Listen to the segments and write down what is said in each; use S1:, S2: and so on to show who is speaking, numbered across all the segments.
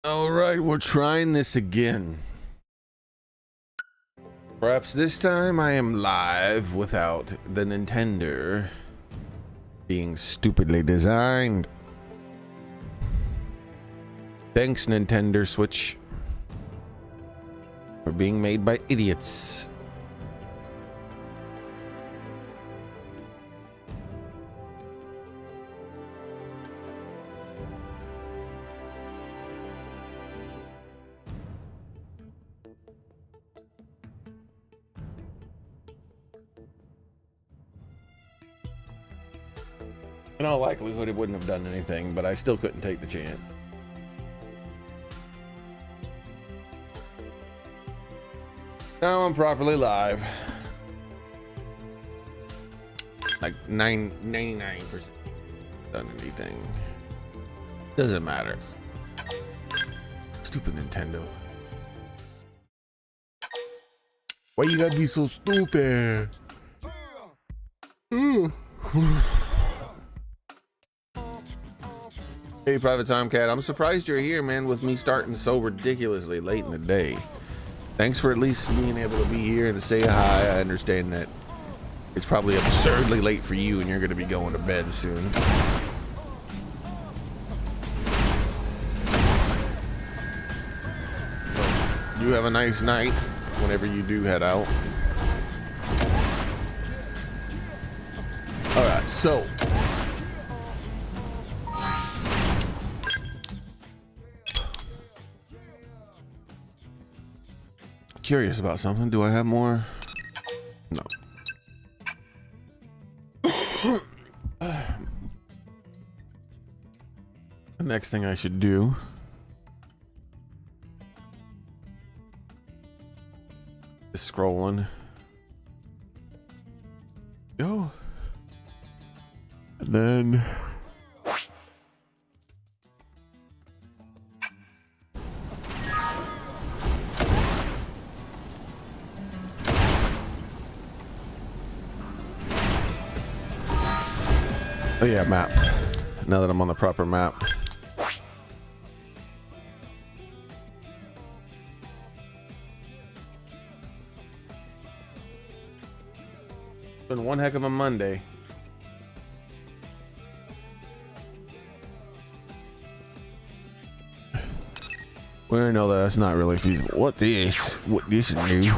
S1: All right, we're trying this again. Perhaps this time I am live without the Nintendo being stupidly designed. Thanks, Nintendo Switch, for being made by idiots. In all likelihood, it wouldn't have done anything, but I still couldn't take the chance. Now I'm properly live. Like 99% done anything. Doesn't matter. Stupid Nintendo. Why you gotta be so stupid? Hey, Private Time Cat, I'm surprised you're here, man, with me starting so ridiculously late in the day. Thanks for at least being able to be here and to say hi. I understand that it's probably absurdly late for you and you're going to be going to bed soon. You have a nice night whenever you do head out. All right, so curious about something. Do I have more? No. The next thing I should do is scrolling. Go. And then oh yeah, map. Now that I'm on the proper map. Been one heck of a Monday. Well, no, that's not really feasible. What this is new.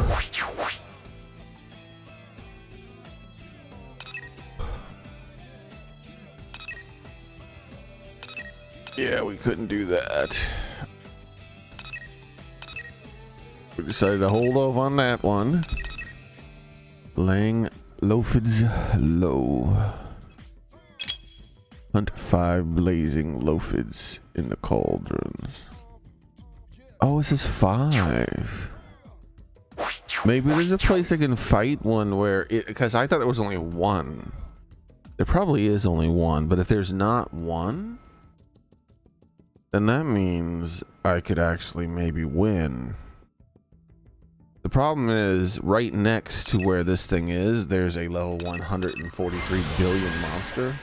S1: Yeah, we couldn't do that. We decided to hold off on that one. Laying Lophids low. Hunt 5 blazing Lophids in the cauldrons. Oh, this is 5. Maybe there's a place I can fight one where it, because I thought there was only one. There probably is only one, but if there's not one, then that means I could actually maybe win. The problem is right next to where this thing is, there's a level 143 billion monster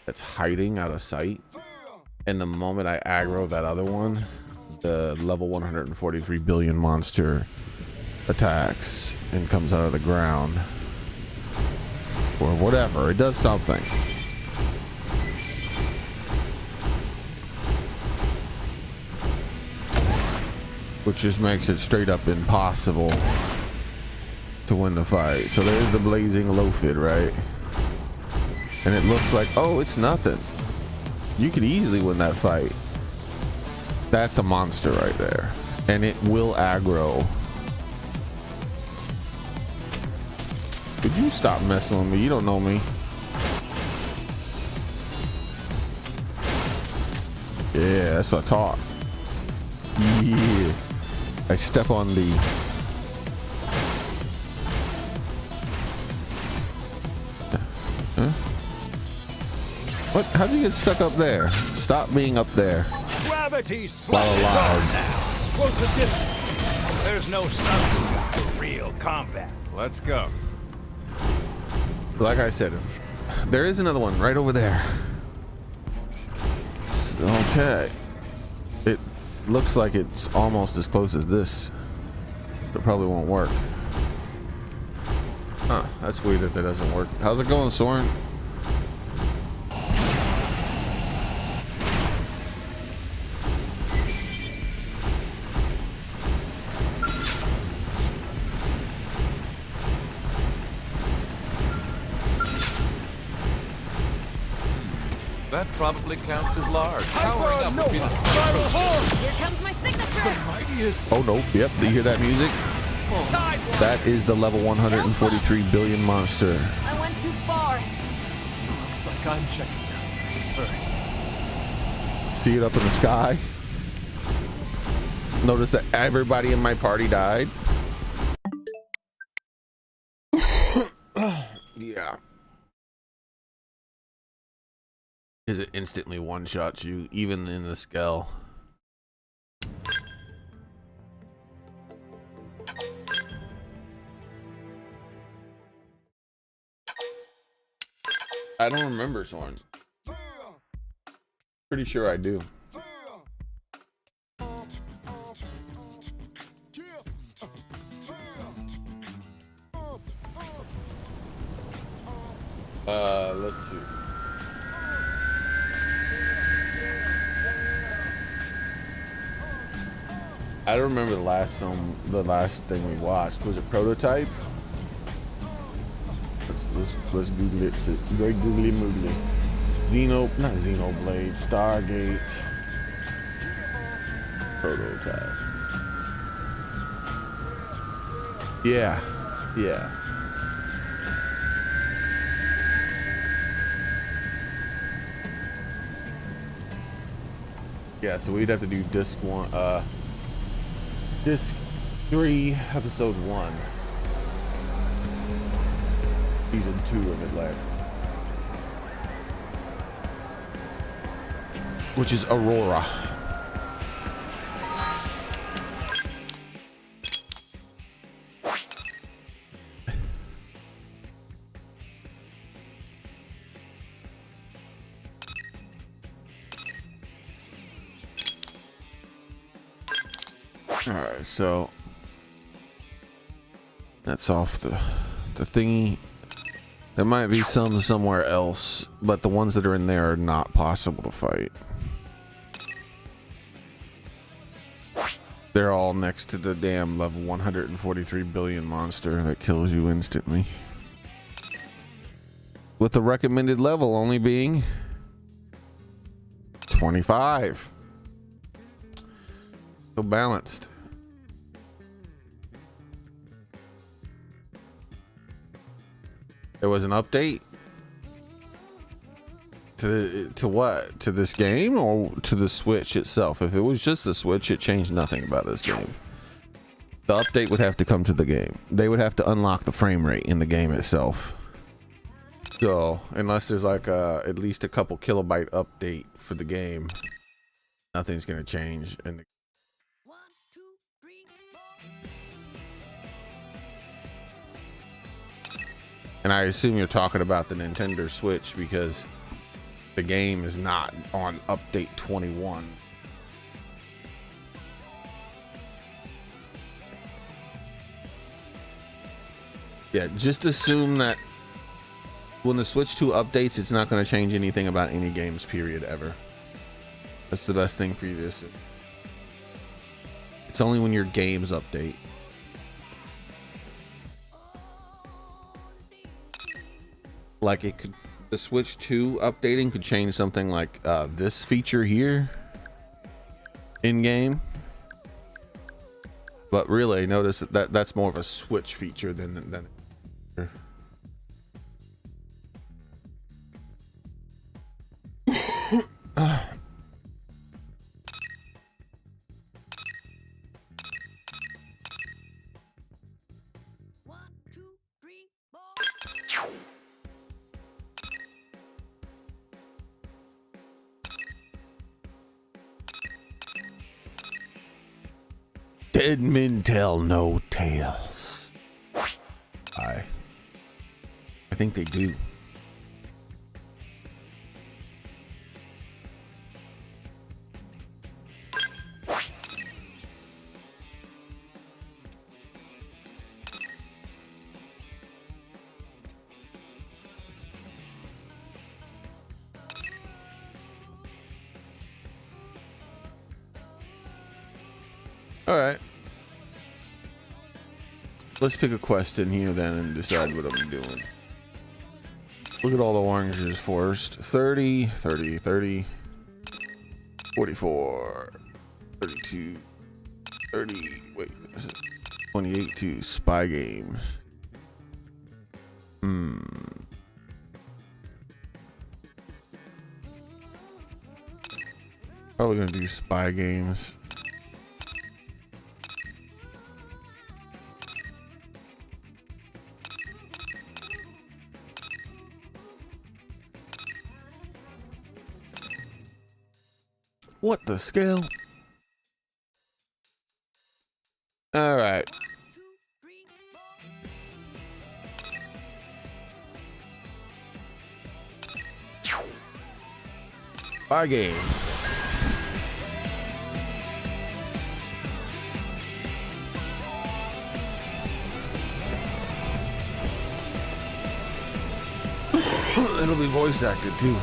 S1: that's hiding out of sight. And the moment I aggro that other one, the level 143 billion monster attacks and comes out of the ground. Or whatever, it does something. Which just makes it straight up impossible to win the fight. So there's the blazing Lophid, right? And it looks like, oh, it's nothing. You could easily win that fight. That's a monster right there. And it will aggro. Could you stop messing with me? You don't know me. Yeah, that's what I taught. Yeah. I step on the What? How'd you get stuck up there? Stop being up there.
S2: Gravity's slowing down now. What's the distance? There's no substitute for real combat. Let's go.
S1: Like I said, there is another one right over there. Okay. looks like it's almost as close as this. It probably won't work. Huh, that's weird that doesn't work. How's it going, Soren?
S2: That probably counts as large. Powering up would be the start.
S3: Here comes my signature!
S2: Mightiest.
S1: Oh no, yep, do you hear that music? That is the level 143 billion monster.
S3: I went too far.
S2: Looks like I'm checking out first.
S1: See it up in the sky? Notice that everybody in my party died. Yeah. Because it instantly one-shots you, even in the skull. I don't remember Soren. Pretty sure I do. Let's see. I don't remember the last film, the last thing we watched. Was it Prototype? Let's Google it. Go googly moogly. Not Xenoblade, Stargate. Prototype. Yeah. Yeah, so we'd have to do disc 3, episode 1. Season 2 of it left. Which is Aurora. Alright, so that's off the thingy. There might be some somewhere else, but the ones that are in there are not possible to fight. They're all next to the damn level 143 billion monster that kills you instantly. With the recommended level only being 25. So balanced. There was an update to what? To this game or to the Switch itself? If it was just the Switch, it changed nothing about this game. The update would have to come to the game. They would have to unlock the frame rate in the game itself. So unless there's like at least a couple kilobyte update for the game, nothing's gonna change. And I assume you're talking about the Nintendo Switch because the game is not on update 21. Yeah, just assume that when the Switch 2 updates, it's not going to change anything about any games, period, ever. That's the best thing for you to assume. It's only when your games update. Like it could, the Switch 2 updating could change something like this feature here in game, but really notice that that's more of a Switch feature than Dead men tell no tales. I think they do. All right. Let's pick a quest in here then and decide what I'm doing. Look at all the oranges first. 30, 30, 30, 44, 32, 30. Wait, this is 28 to spy games. Probably gonna do spy games. What the scale? All right. Spy games. It'll be voice acted too.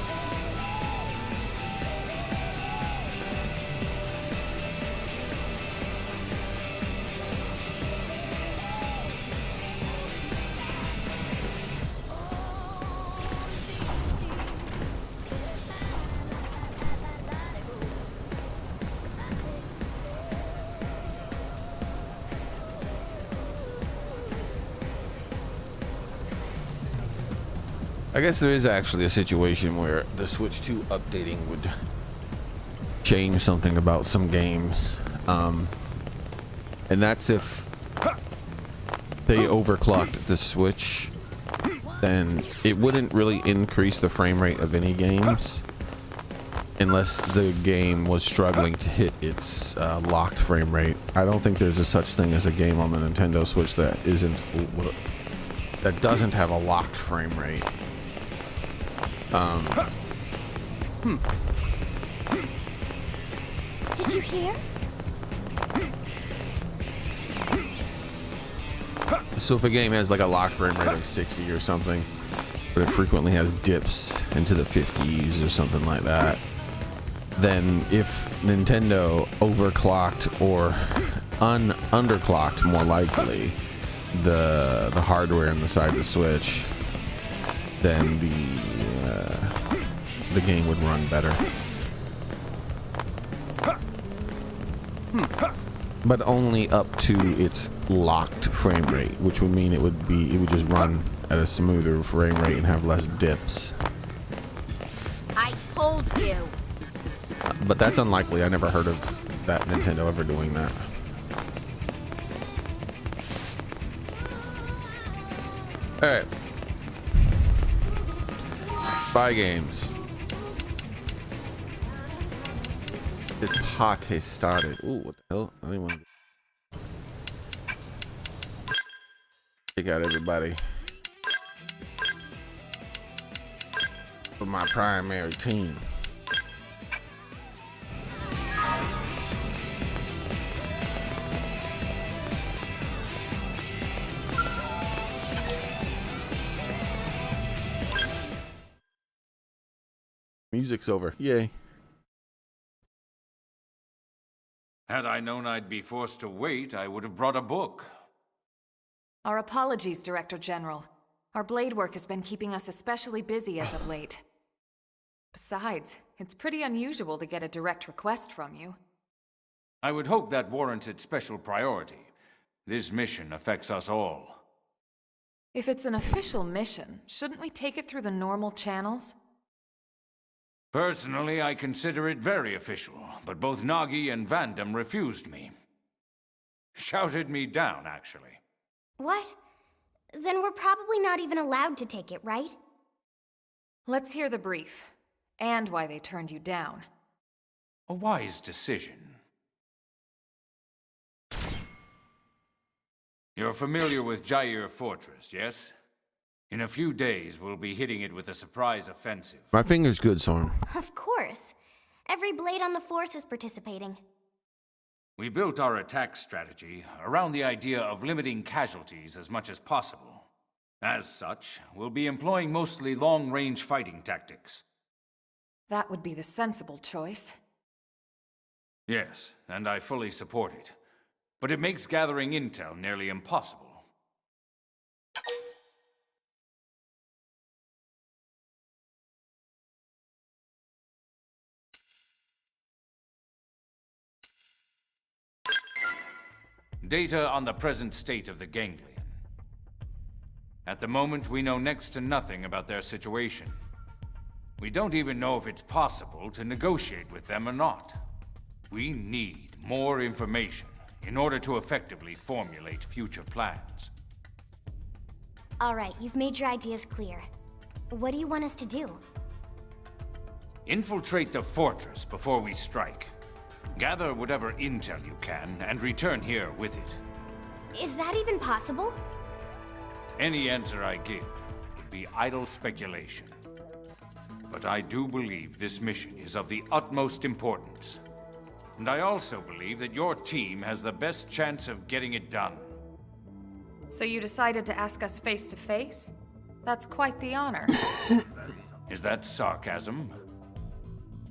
S1: I guess there is actually a situation where the Switch 2 updating would change something about some games. And that's if they overclocked the Switch, then it wouldn't really increase the frame rate of any games unless the game was struggling to hit its locked frame rate. I don't think there's a such thing as a game on the Nintendo Switch that doesn't have a locked frame rate.
S3: Did you hear?
S1: So if a game has like a locked frame rate of 60 or something, but it frequently has dips into the 50s or something like that, then if Nintendo overclocked or underclocked, more likely, the hardware inside the Switch, then the game would run better. But only up to its locked frame rate, which would mean it would just run at a smoother frame rate and have less dips.
S3: I told you.
S1: But that's unlikely. I never heard of that Nintendo ever doing that. Alright. Spy games. This party started. Ooh, what the hell? I didn't want to kick out everybody for my primary team. Music's over. Yay.
S2: Had I known I'd be forced to wait, I would have brought a book.
S4: Our apologies, Director General. Our blade work has been keeping us especially busy as of late. Besides, it's pretty unusual to get a direct request from you.
S2: I would hope that warranted special priority. This mission affects us all.
S4: If it's an official mission, shouldn't we take it through the normal channels?
S2: Personally, I consider it very official, but both Nagi and Vandam refused me. Shouted me down, actually.
S5: What? Then we're probably not even allowed to take it, right?
S4: Let's hear the brief, and why they turned you down.
S2: A wise decision. You're familiar with Jair Fortress, yes? In a few days, we'll be hitting it with a surprise offensive.
S1: My finger's good, Soren.
S5: Of course. Every blade on the force is participating.
S2: We built our attack strategy around the idea of limiting casualties as much as possible. As such, we'll be employing mostly long-range fighting tactics.
S4: That would be the sensible choice.
S2: Yes, and I fully support it. but it makes gathering intel nearly impossible. Data on the present state of the ganglion. At the moment, we know next to nothing about their situation. We don't even know if it's possible to negotiate with them or not. We need more information in order to effectively formulate future plans.
S5: All right, you've made your ideas clear. What do you want us to do?
S2: Infiltrate the fortress before we strike. Gather whatever intel you can and return here with it.
S5: Is that even possible?
S2: Any answer I give would be idle speculation. But I do believe this mission is of the utmost importance. And I also believe that your team has the best chance of getting it done.
S4: So you decided to ask us face to face? That's quite the honor.
S2: Is that sarcasm?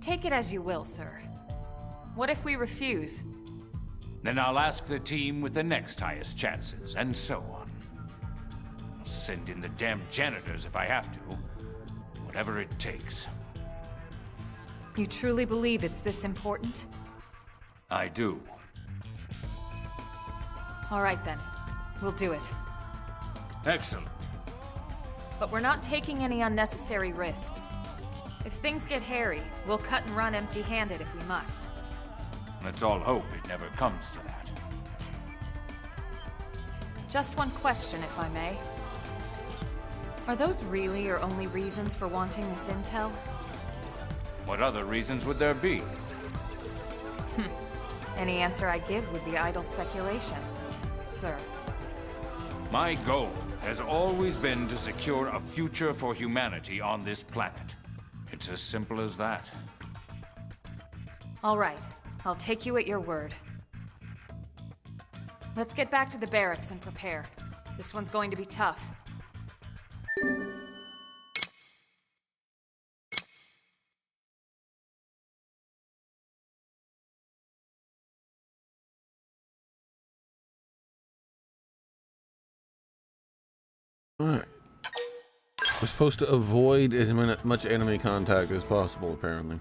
S4: Take it as you will, sir. What if we refuse?
S2: Then I'll ask the team with the next highest chances, and so on. I'll send in the damn janitors if I have to. Whatever it takes.
S4: You truly believe it's this important?
S2: I do.
S4: All right then. We'll do it.
S2: Excellent.
S4: But we're not taking any unnecessary risks. If things get hairy, we'll cut and run empty-handed if we must.
S2: Let's all hope it never comes to that.
S4: Just one question, if I may. Are those really your only reasons for wanting this intel?
S2: What other reasons would there be?
S4: Any answer I give would be idle speculation, sir.
S2: My goal has always been to secure a future for humanity on this planet. It's as simple as that.
S4: All right, I'll take you at your word. Let's get back to the barracks and prepare. This one's going to be tough.
S1: Alright. We're supposed to avoid as much enemy contact as possible, apparently.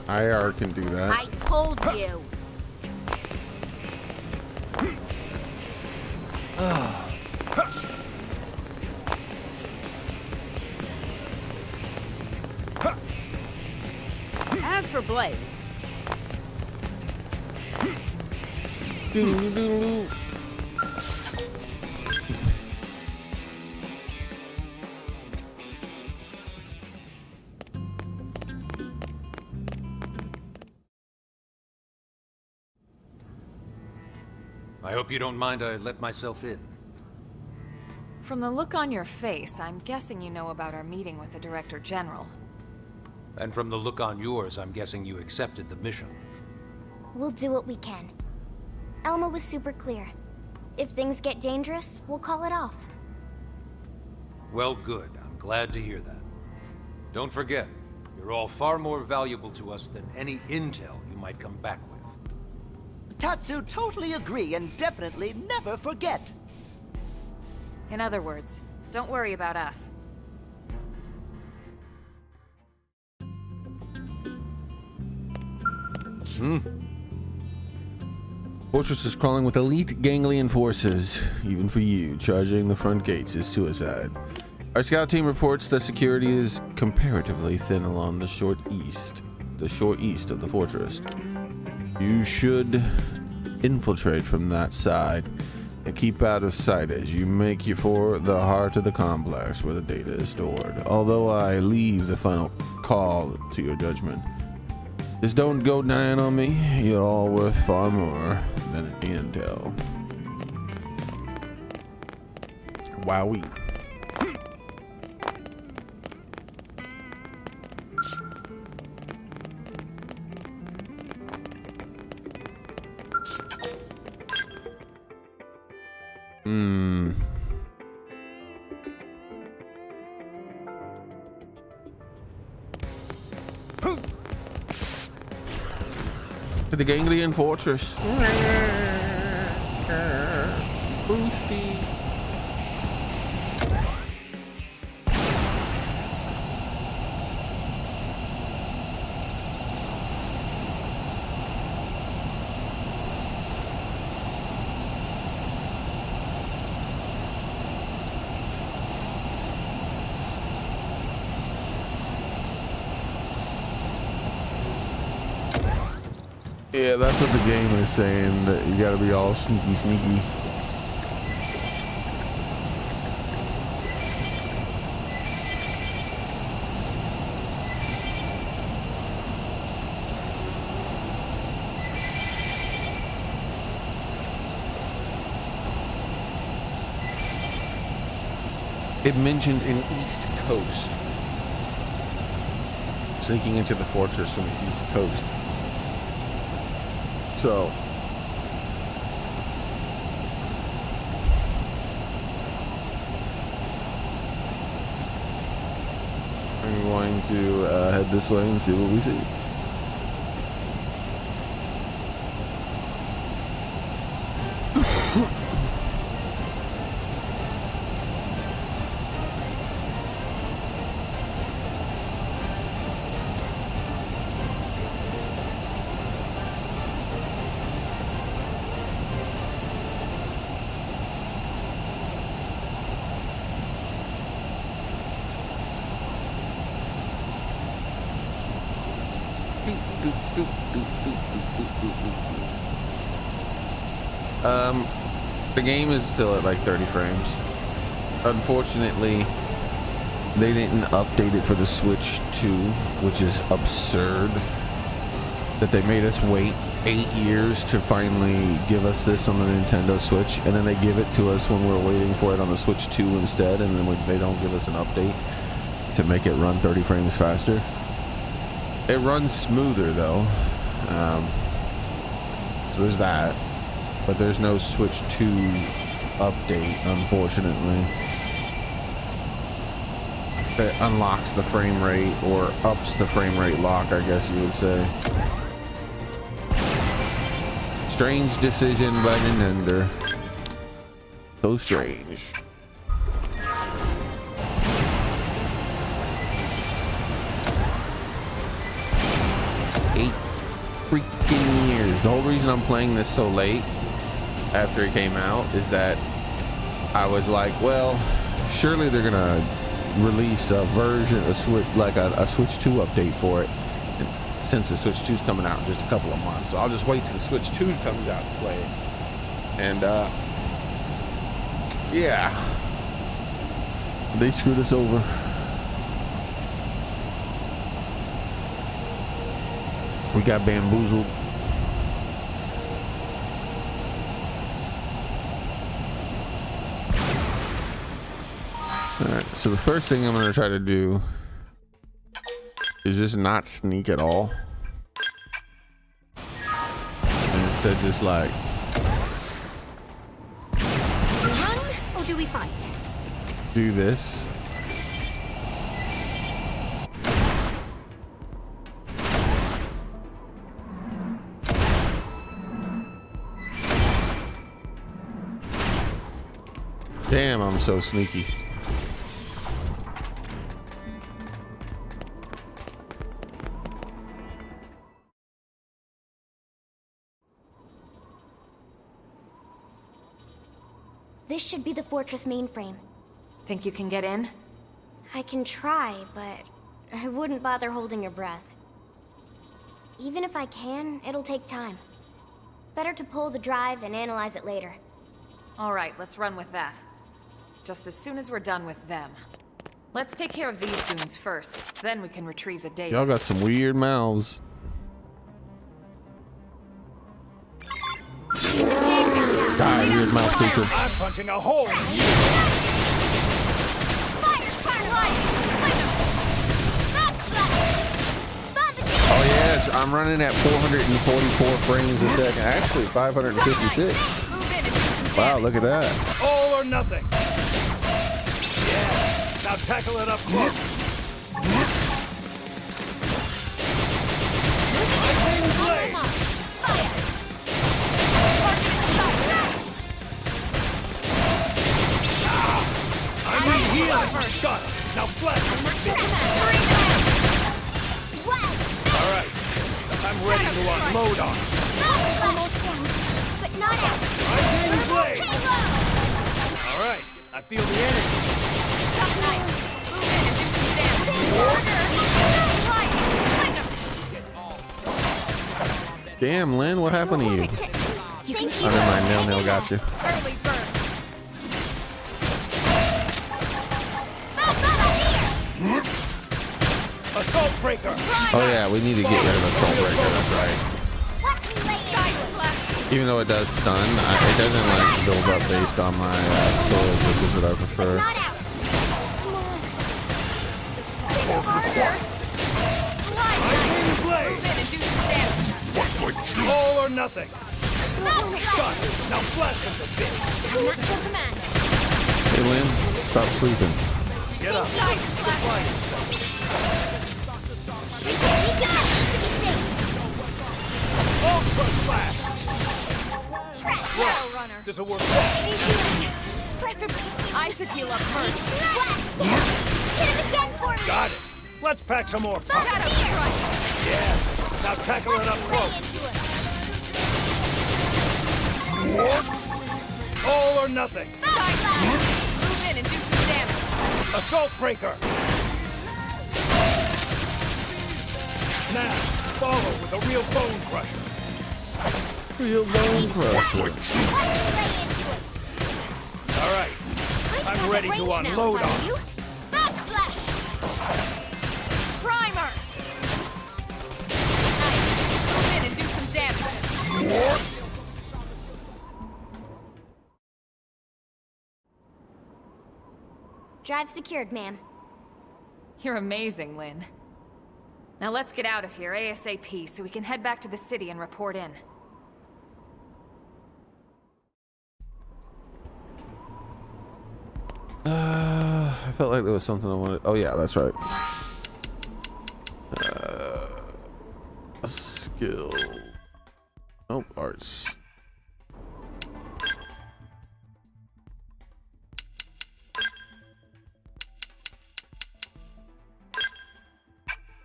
S1: IR can do that.
S3: I told you. As for Blade,
S1: Doodle-doo-doo-doo.
S6: I hope you don't mind I let myself in.
S4: From the look on your face, I'm guessing you know about our meeting with the Director General.
S6: And from the look on yours, I'm guessing you accepted the mission.
S5: We'll do what we can. Elma was super clear. If things get dangerous, we'll call it off.
S6: Well, good. I'm glad to hear that. Don't forget, you're all far more valuable to us than any intel you might come back with.
S7: Tatsu totally agree and definitely never forget.
S4: In other words, don't worry about us.
S1: Fortress is crawling with elite ganglion forces. Even for you, charging the front gates is suicide. Our scout team reports that security is comparatively thin along the shore east of the fortress. You should infiltrate from that side and keep out of sight as you make for the heart of the complex where the data is stored. Although I leave the final call to your judgment. Just don't go dying on me. You're all worth far more than the intel. Wowee. To the Ganglion Fortress. Boosty. Yeah, that's what the game is saying, that you gotta be all sneaky sneaky. It mentioned an East Coast. Sneaking into the fortress from the East Coast. So I'm going to head this way and see what we see. The game is still at like 30 frames. Unfortunately, they didn't update it for the Switch 2, which is absurd. That they made us wait 8 years to finally give us this on the Nintendo Switch, and then they give it to us when we're waiting for it on the Switch 2 instead, and then they don't give us an update to make it run 30 frames faster. It runs smoother though, so there's that, but there's no Switch 2 update, unfortunately, that unlocks the frame rate or ups the frame rate lock, I guess you would say. Strange decision by Nintendo. So strange. 8 freaking years. The whole reason I'm playing this so late after it came out is that I was like, well, surely they're gonna release a version, a Switch 2 update for it. And since the Switch 2 is coming out in just a couple of months, so I'll just wait till the Switch 2 comes out to play it. And yeah, they screwed us over. We got bamboozled. Alright, so the first thing I'm going to try to do is just not sneak at all. And instead just like...
S5: Run, or do we fight?
S1: Do this. Damn, I'm so sneaky.
S5: This should be the fortress mainframe.
S4: Think you can get in?
S5: I can try, but I wouldn't bother holding your breath. Even if I can, it'll take time. Better to pull the drive and analyze it later.
S4: All right, let's run with that. Just as soon as we're done with them. Let's take care of these goons first, then we can retrieve the data.
S1: Y'all got some weird mouths. God, weird mouth speaker.
S8: I'm punching a hole.
S1: Oh yeah, I'm running at 444 frames a second. Actually, 556. Wow, look at that.
S8: All or nothing. Yes. Now tackle it up close. Lightning blade. on, load on.
S5: Almost down, but not out.
S8: Rising blade.
S5: Halo!
S8: All right, I feel the energy.
S4: Got nice. Move in and do some damage.
S1: Damn, Lynn, what happened to you?
S5: Thank
S1: Oh, never mind. Nil got you.
S4: Early bird.
S8: Assault breaker.
S1: Oh yeah, we need to get rid of Assault Breaker. That's right.
S4: Side flash.
S1: Even though it does stun, it doesn't like build up based on my sword, which is what I prefer.
S5: Not out.
S8: Rising blade.
S4: Move in and do some damage.
S8: All or nothing.
S5: Backslash.
S8: Now blast him to bits.
S5: Words of command.
S1: Hey Lynn, stop sleeping.
S8: Get up.
S4: Side flash.
S8: Fly yourself.
S5: We should be done to be safe.
S8: Ultra slash.
S5: Trash.
S4: Shadow runner.
S8: This'll work.
S5: Need healing. Preferably safe.
S4: I should heal up first.
S5: Yes. Hit him again for me.
S8: Got it. Let's pack some more punch.
S4: Shadow strike.
S8: Yes. Now tackle it up
S5: Lay
S8: close.
S5: into him.
S8: All or nothing.
S4: Side flash. Move in and do some damage.
S8: Assault breaker. Now, follow with a real bone crusher.
S1: Real bone crusher.
S5: Lay into him.
S8: All right.
S5: I'm
S8: I'm ready to unload on.
S5: you. Backslash.
S4: Primer. Nice. Move in and do some damage.
S5: Drive secured, ma'am.
S4: You're amazing, Lynn. Now let's get out of here ASAP so we can head back to the city and report in.
S1: I felt like there was something I wanted. Oh yeah, that's right. Skill. Nope, arts.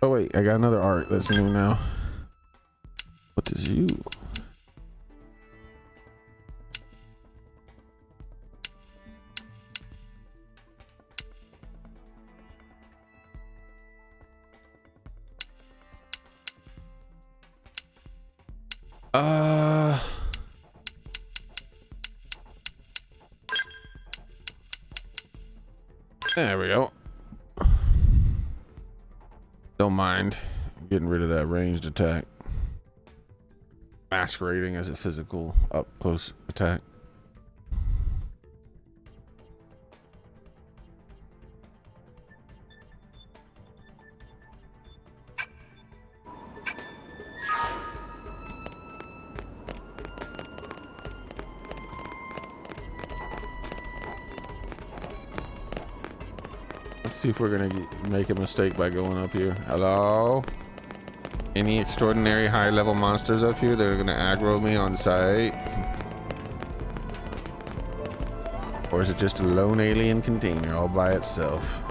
S1: Oh wait, I got another art that's new now. What is you? There we go. Don't mind getting rid of that ranged attack. Masquerading as a physical up close attack. Let's see if we're gonna make a mistake by going up here. Hello? Any extraordinary high level monsters up here that are gonna aggro me on sight? Or is it just a lone alien container all by itself?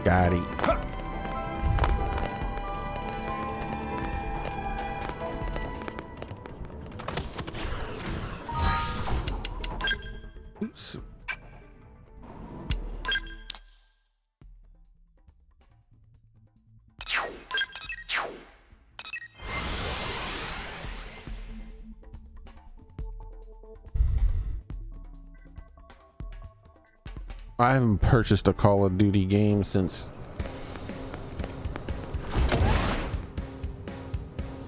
S1: Got it. Oops. I haven't purchased a Call of Duty game since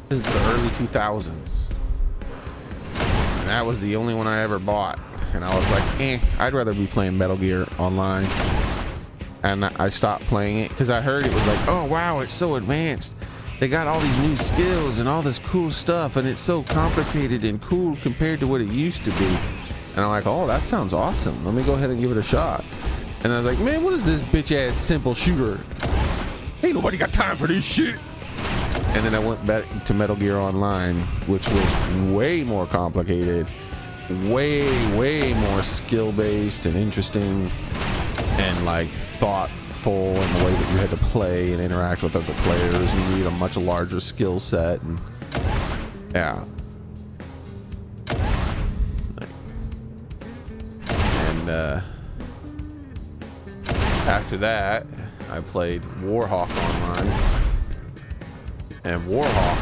S1: the early 2000s. And that was the only one I ever bought. And I was like, I'd rather be playing Metal Gear Online. And I stopped playing it because I heard it was like, oh wow, it's so advanced. They got all these new skills and all this cool stuff, and it's so complicated and cool compared to what it used to be. And I'm like, oh, that sounds awesome. Let me go ahead and give it a shot. And I was like, man, what is this bitch ass simple shooter? Ain't nobody got time for this shit. And then I went back to Metal Gear Online, which was way more complicated. way more skill based and interesting and like thoughtful in the way that you had to play and interact with other players. You need a much larger skill set, and yeah. And after that, I played Warhawk Online, and Warhawk,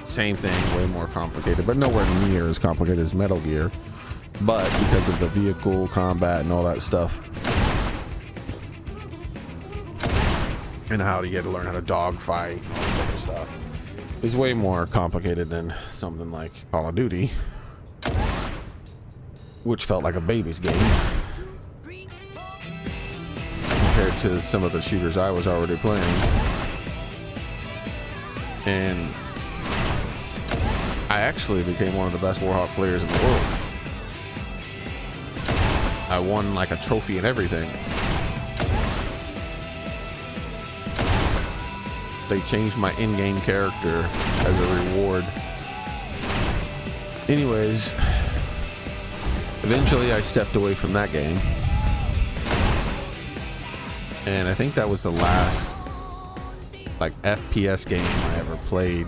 S1: same thing, way more complicated, but nowhere near as complicated as Metal Gear. But because of the vehicle combat and all that stuff, and how you had to learn how to dogfight and all this other stuff, is way more complicated than something like Call of Duty, which felt like a baby's game compared to some of the shooters I was already playing. And I actually became one of the best Warhawk players in the world. I won like a trophy and everything. They changed my in-game character as a reward. Anyways, eventually I stepped away from that game. And I think that was the last like FPS game I ever played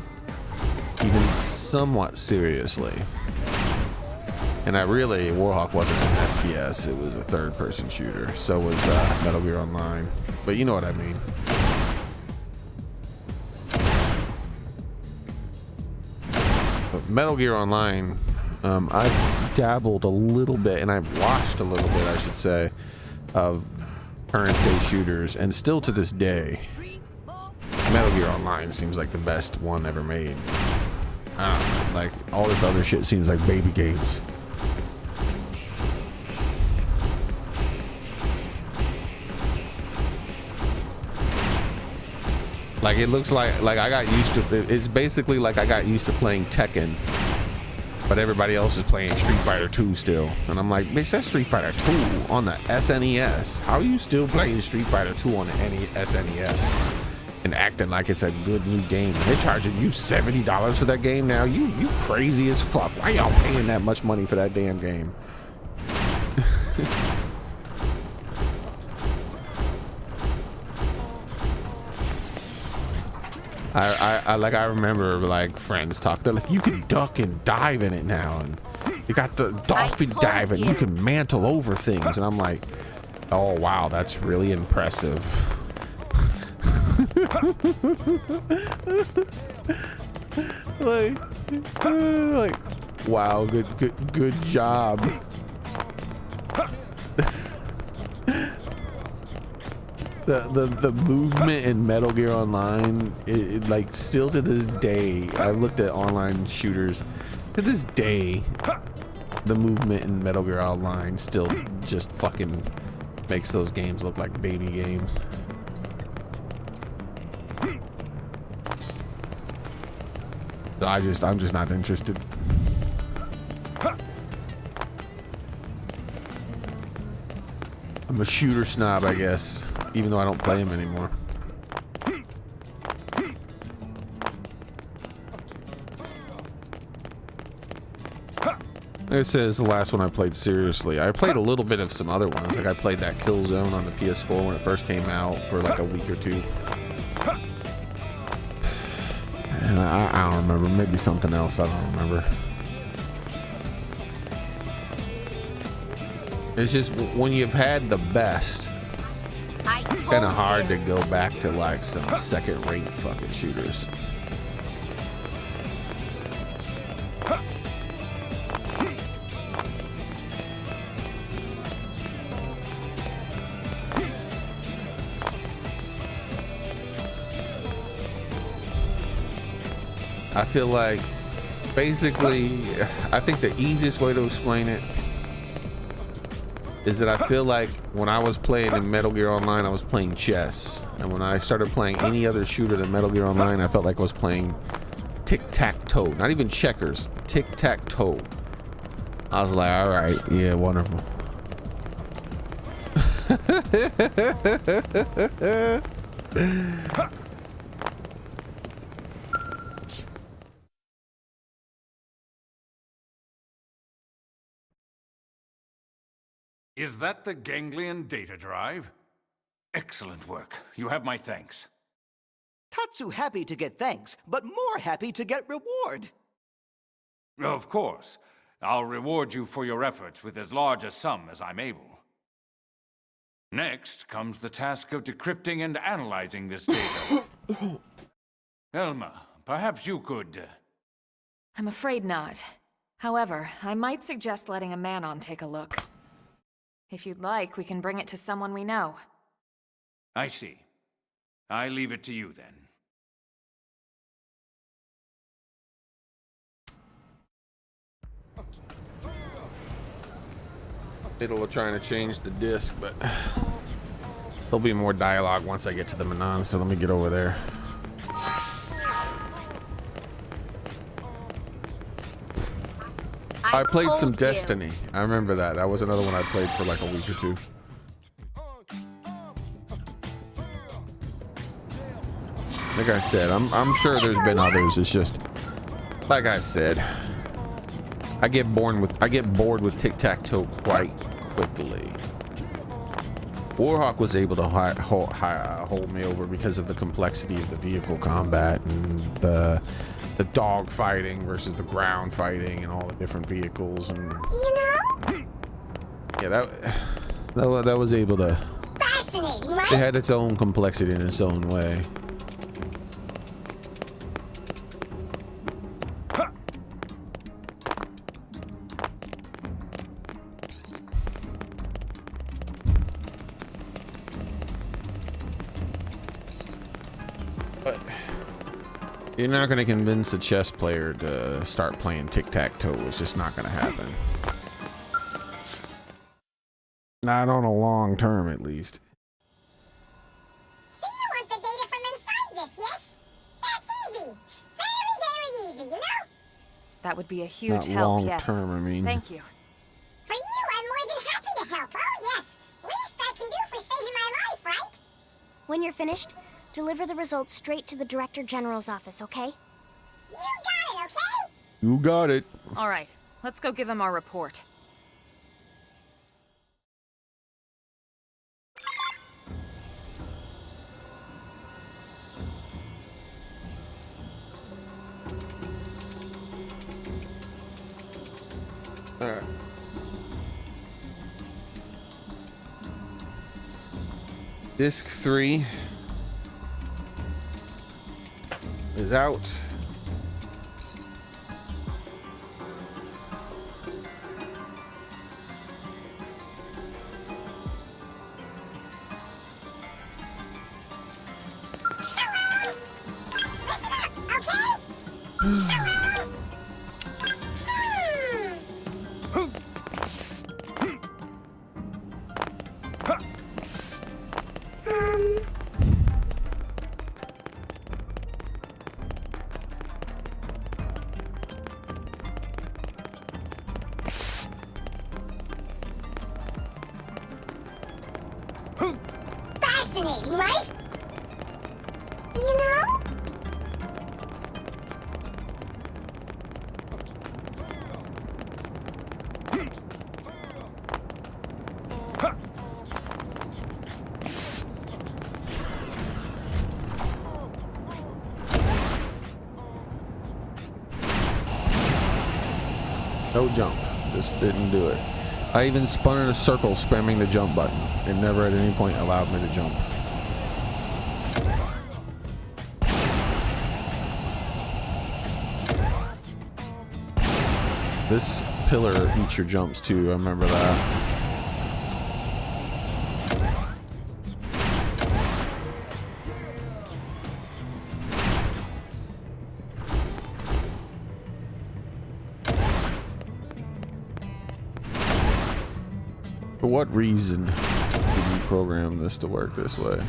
S1: even somewhat seriously. And Warhawk wasn't an FPS, it was a third-person shooter. So was Metal Gear Online. But you know what I mean. But Metal Gear Online, I've dabbled a little bit, and I've watched a little bit, I should say, of current-day shooters, and still to this day, Metal Gear Online seems like the best one ever made. I don't know, like, all this other shit seems like baby games. Like, it looks like I got used to, it's basically like I got used to playing Tekken, but everybody else is playing Street Fighter 2 still. And I'm like, bitch, that's Street Fighter 2 on the SNES. How are you still playing Street Fighter 2 on the SNES and acting like it's a good new game? They're charging you $70 for that game now? You crazy as fuck. Why y'all paying that much money for that damn game? I remember like friends talk. They're like, you can duck and dive in it now, and you got the dolphin diving. You can mantle over things, and I'm like, oh wow, that's really impressive. like, wow, good job. The movement in Metal Gear Online, it like still to this day, I looked at online shooters, to this day, the movement in Metal Gear Online still just fucking makes those games look like baby games. So I'm just not interested. I'm a shooter snob, I guess, even though I don't play them anymore. It says the last one I played seriously. I played a little bit of some other ones. Like I played that Killzone on the PS4 when it first came out for like a week or two. And I don't remember. Maybe something else. I don't remember. It's just when you've had the best, it's kind of hard to go back to like some second-rate fucking shooters. I feel like basically, I think the easiest way to explain it is that I feel like when I was playing in Metal Gear Online, I was playing chess. And when I started playing any other shooter than Metal Gear Online, I felt like I was playing tic-tac-toe. Not even checkers, tic-tac-toe. I was like, all right, yeah, wonderful.
S2: Is that the ganglion data drive? Excellent work. You have my thanks.
S7: Tatsu happy to get thanks, but more happy to get reward.
S2: Of course. I'll reward you for your efforts with as large a sum as I'm able. Next comes the task of decrypting and analyzing this data. Elma, perhaps you could...
S4: I'm afraid not. However, I might suggest letting a man-on take a look. If you'd like, we can bring it to someone we know.
S2: I see. I leave it to you then.
S1: It'll trying to change the disc, but there'll be more dialogue once I get to the Manon, so let me get over there. I played some Destiny. I remember that. That was another one I played for like a week or two. Like I said, I'm sure there's been others. It's just like I said, I get bored with tic-tac-toe quite quickly. Warhawk was able to hold me over because of the complexity of the vehicle combat and the dog fighting versus the ground fighting and all the different vehicles, and yeah, that was able to.
S5: Fascinating, right?
S1: It had its own complexity in its own way. You're not going to convince a chess player to start playing tic-tac-toe. It's just not going to happen. Not on a long term, at least.
S5: So you want the data from inside this, yes? That's easy. Very, very easy, you know?
S4: That would be a huge
S1: Not
S4: help,
S1: long
S4: yes.
S1: term, I mean.
S4: Thank you.
S5: For you, I'm more than happy to help. Oh, yes. Least I can do for saving my life, right? When you're finished, deliver the results straight to the Director General's office, okay? You got it, okay?
S1: You got it.
S4: All right, let's go give him our report.
S1: All right. Disc 3 is out.
S5: Fascinating, right? You know?
S1: No jump. Just didn't do it. I even spun in a circle spamming the jump button. It never at any point allowed me to jump. This pillar eats your jumps too, I remember that. For what reason did you program this to work this way?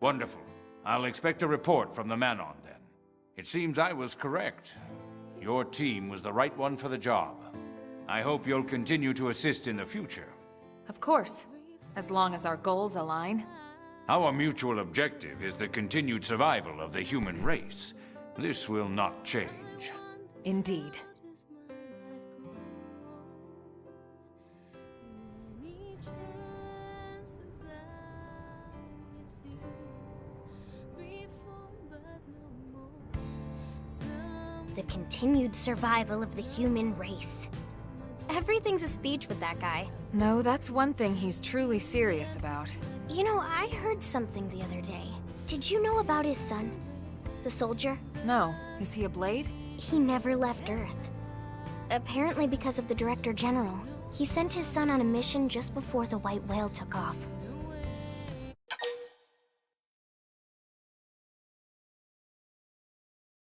S2: Wonderful. I'll expect a report from the Manon then. It seems I was correct. Your team was the right one for the job. I hope you'll continue to assist in the future.
S4: Of course, as long as our goals align.
S2: Our mutual objective is the continued survival of the human race. This will not change.
S4: Indeed.
S5: The continued survival of the human race. Everything's a speech with that guy.
S4: No, that's one thing he's truly serious about.
S5: You know, I heard something the other day. Did you know about his son? The soldier?
S4: No. Is he a Blade?
S5: He never left Earth. Apparently because of the Director General. He sent his son on a mission just before the White Whale took off.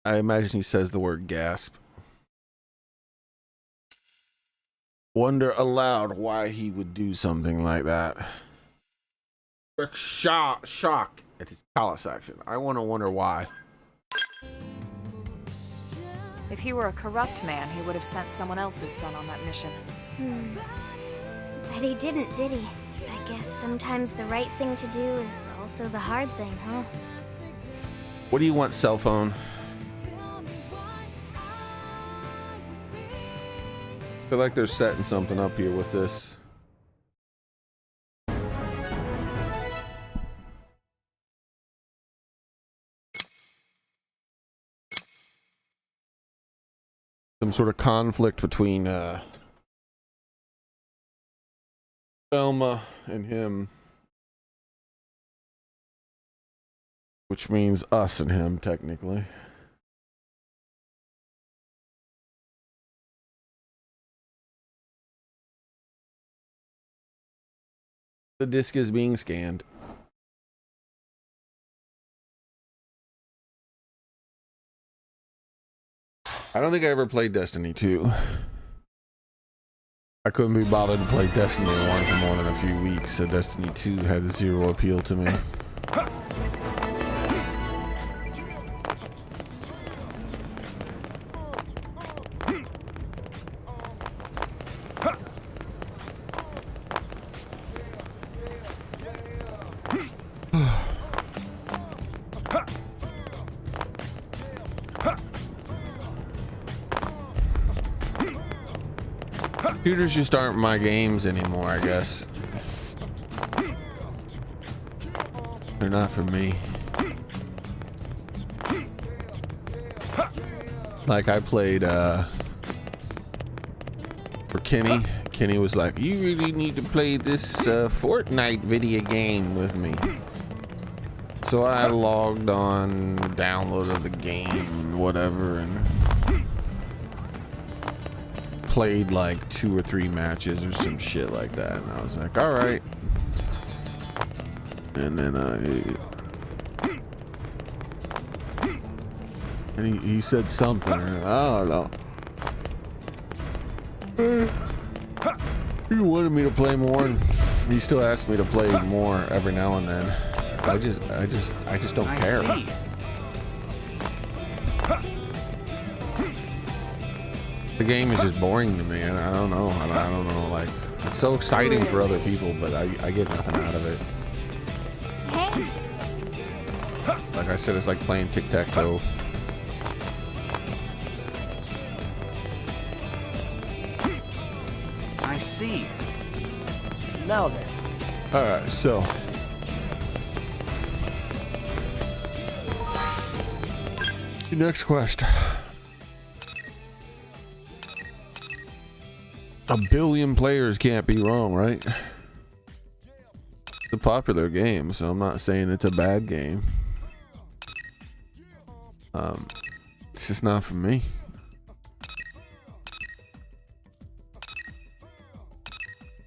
S1: I imagine he says the word gasp. Wonder aloud why he would do something like that. Shock at his palace action. I want to wonder why.
S4: If he were a corrupt man, he would have sent someone else's son on that mission.
S5: But he didn't, did he? I guess sometimes the right thing to do is also the hard thing, huh?
S1: What do you want, cell phone? I feel like they're setting something up here with this. Some sort of conflict between Velma and him, which means us and him technically. The disc is being scanned. I don't think I ever played Destiny 2. I couldn't be bothered to play Destiny 1 for more than a few weeks, so Destiny 2 had zero appeal to me. Shooters just aren't my games anymore, I guess. They're not for me. Like I played for Kenny. Kenny was like, "You really need to play this Fortnite video game with me." So I logged on, downloaded the game, whatever, and played like 2 or 3 matches or some shit like that, and I was like, all right. And then and he said something, I don't know. He wanted me to play more, and he still asked me to play more every now and then. I just don't care.
S7: See.
S1: The game is just boring to me, and I don't know. I don't know. Like, it's so exciting for other people, but I get nothing out of it.
S5: Hey!
S1: Like I said, it's like playing tic-tac-toe.
S7: I see. Now then.
S1: All right, so your next quest. 1 billion players can't be wrong, right? It's a popular game, so I'm not saying it's a bad game. It's just not for me.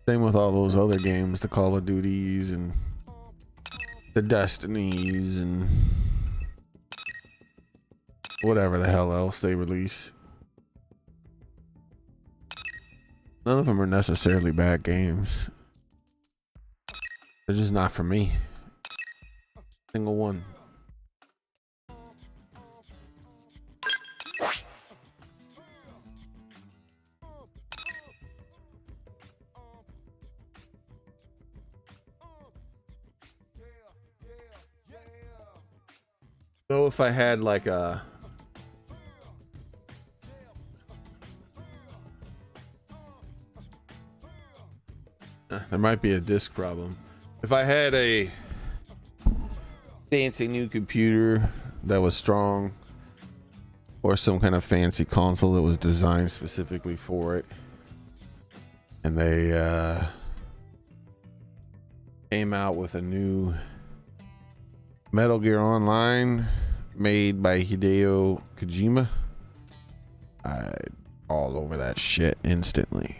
S1: Same with all those other games, the Call of Duties and the Destinies and whatever the hell else they release. None of them are necessarily bad games. They're just not for me. Single one. So if I had like a there might be a disk problem. If I had a fancy new computer that was strong, or some kind of fancy console that was designed specifically for it, and they came out with a new Metal Gear Online made by Hideo Kojima, I'd all over that shit instantly.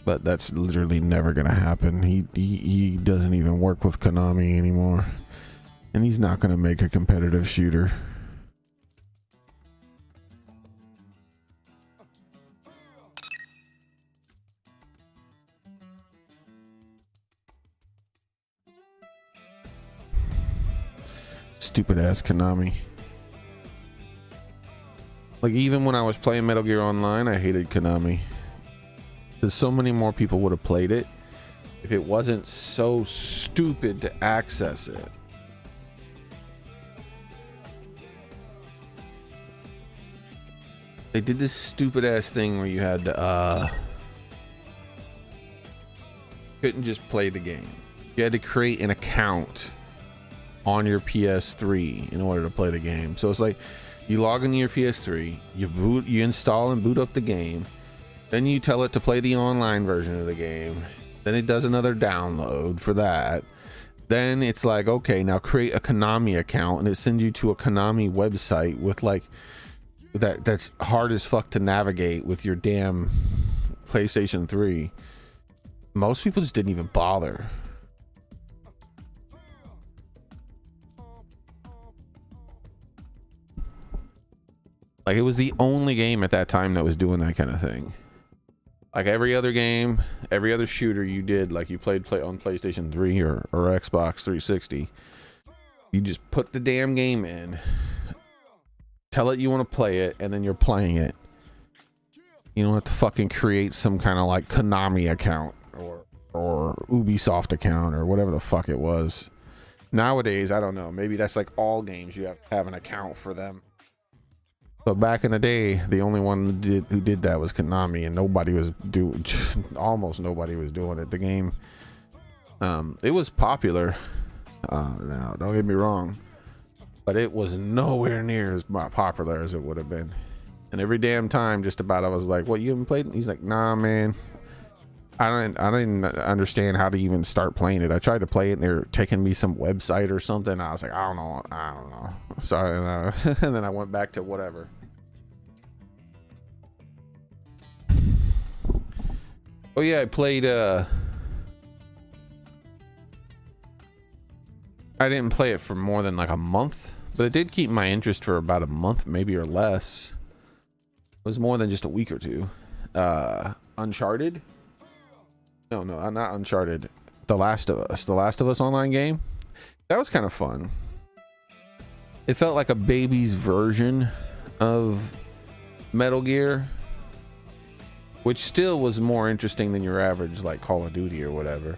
S1: But that's literally never gonna happen. He doesn't even work with Konami anymore, and he's not gonna make a competitive shooter. Stupid ass Konami. Like, even when I was playing Metal Gear Online, I hated Konami. Because so many more people would have played it if it wasn't so stupid to access it. They did this stupid ass thing where you had to couldn't just play the game. You had to create an account on your PS3 in order to play the game. So it's like you log into your PS3, you install and boot up the game, then you tell it to play the online version of the game, then it does another download for that, then it's like, okay, now create a Konami account, and it sends you to a Konami website with like that's hard as fuck to navigate with your damn PlayStation 3. Most people just didn't even bother. Like, it was the only game at that time that was doing that kind of thing. Like, every other game, every other shooter you did, like you played on PlayStation 3 or Xbox 360, you just put the damn game in, tell it you want to play it, and then you're playing it. You don't have to fucking create some kind of like Konami account or Ubisoft account or whatever the fuck it was. Nowadays, I don't know, maybe that's like all games you have to have an account for them. But back in the day, the only one who did that was Konami, and nobody was almost nobody was doing it. The game, it was popular. Now, don't get me wrong, but it was nowhere near as popular as it would have been. And every damn time, just about, I was like, "What, you haven't played?" He's like, "Nah, man. I didn't understand how to even start playing it. I tried to play it, and they were taking me some website or something. I was like, I don't know. Sorry." And then I went back to whatever. Oh yeah, I played. I didn't play it for more than like a month, but it did keep my interest for about a month, maybe, or less. It was more than just a week or two. Uncharted. No, not Uncharted. The Last of Us online game. That was kind of fun. It felt like a baby's version of Metal Gear, which still was more interesting than your average like Call of Duty or whatever,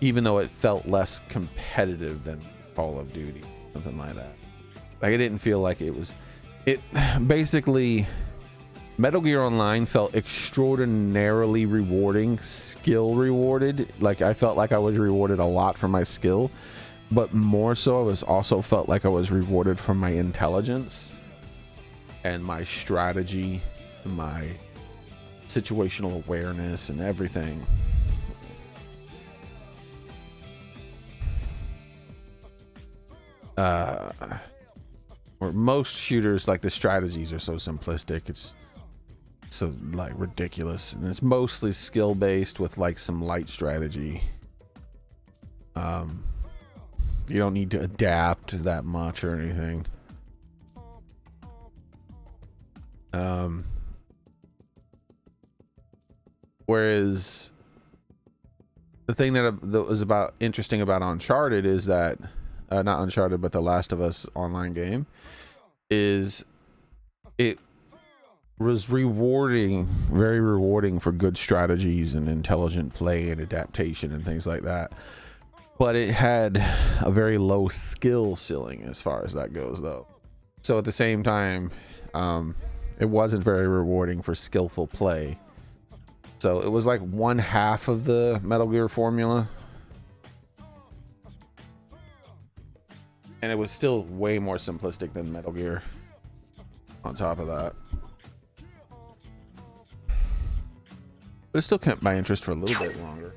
S1: even though it felt less competitive than Call of Duty, something like that. Like, it didn't feel like it basically, Metal Gear Online felt extraordinarily rewarding, skill rewarded. Like, I felt like I was rewarded a lot for my skill, but more so I also felt like I was rewarded for my intelligence and my strategy, my situational awareness, and everything. Where most shooters, like, the strategies are so simplistic, it's so like ridiculous, and it's mostly skill based with like some light strategy. You don't need to adapt that much or anything. Whereas the thing that was interesting about Uncharted is that not Uncharted, but the Last of Us online game, is it was rewarding, very rewarding for good strategies and intelligent play and adaptation and things like that. But it had a very low skill ceiling as far as that goes, though. So at the same time, it wasn't very rewarding for skillful play. So it was like one half of the Metal Gear formula. And it was still way more simplistic than Metal Gear on top of that. But it still kept my interest for a little bit longer.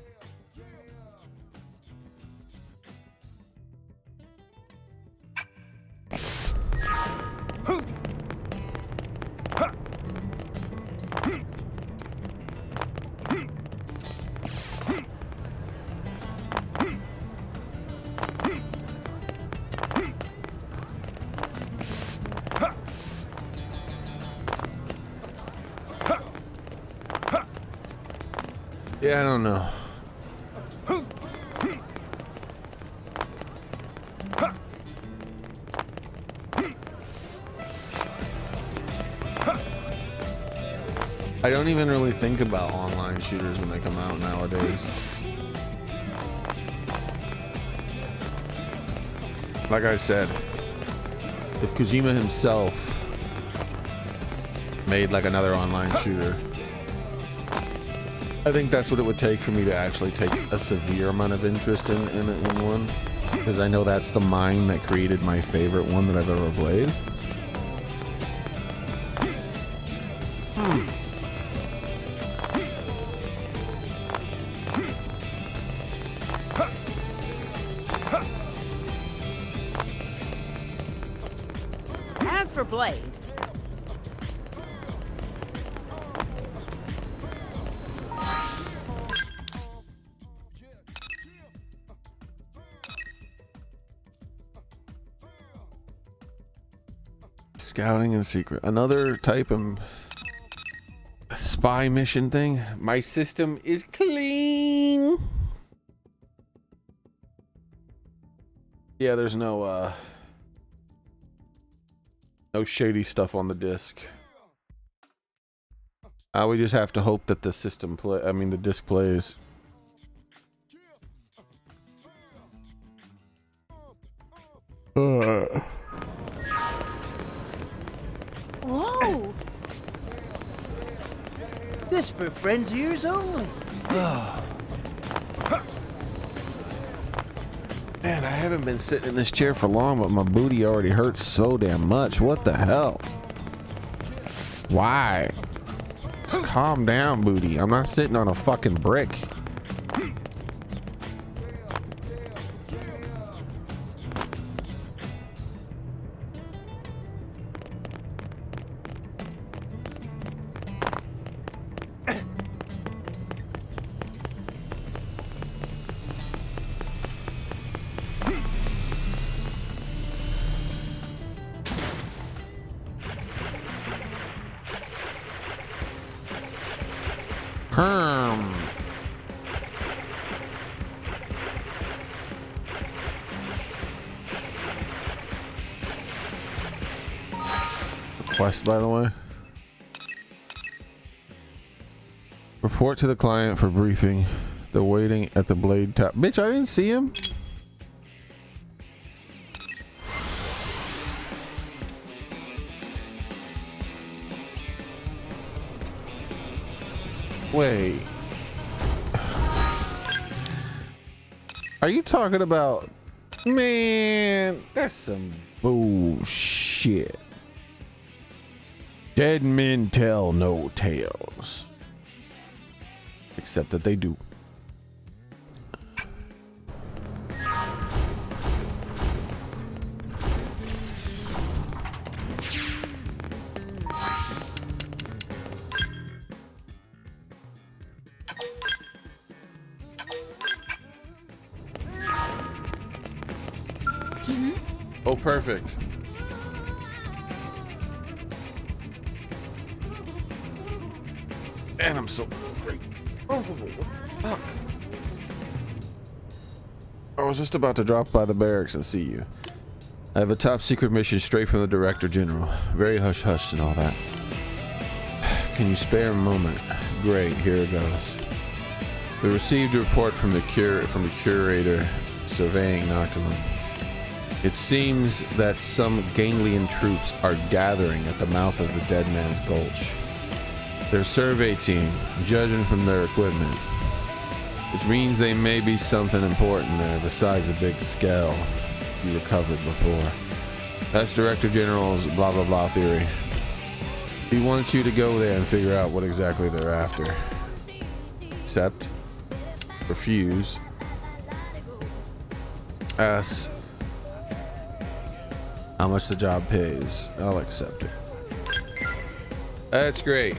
S1: Yeah, I don't know. I don't even really think about online shooters when they come out nowadays. Like I said, if Kojima himself made like another online shooter, I think that's what it would take for me to actually take a severe amount of interest in one, because I know that's the mind that created my favorite one that I've ever played.
S3: As for Blade,
S1: Scouting and secret. Another type of spy mission thing. My system is clean. Yeah, there's no shady stuff on the disc. We just have to hope that the system the disc plays.
S7: Whoa! This for friends' ears only.
S1: Man, I haven't been sitting in this chair for long, but my booty already hurts so damn much. What the hell? Why? Just calm down, booty. I'm not sitting on a fucking brick. Quest, by the way. Report to the client for briefing. They're waiting at the blade top. Bitch, I didn't see him. Wait. Are you talking about... Man, that's some bullshit. Dead men tell no tales. Except that they do. Oh, perfect. And I'm so freaking comfortable. What the fuck? I was just about to drop by the barracks and see you. I have a top secret mission straight from the Director General. Very hush-hush and all that. Can you spare a moment? Great, here it goes. We received a report from the curator surveying Noctilum. It seems that some Ganglion troops are gathering at the mouth of the Dead Man's Gulch. Their survey team, judging from their equipment, which means they may be something important there besides a big skell you recovered before. That's Director General's blah blah blah theory. He wants you to go there and figure out what exactly they're after. Accept, refuse, ask how much the job pays. I'll accept it. That's great.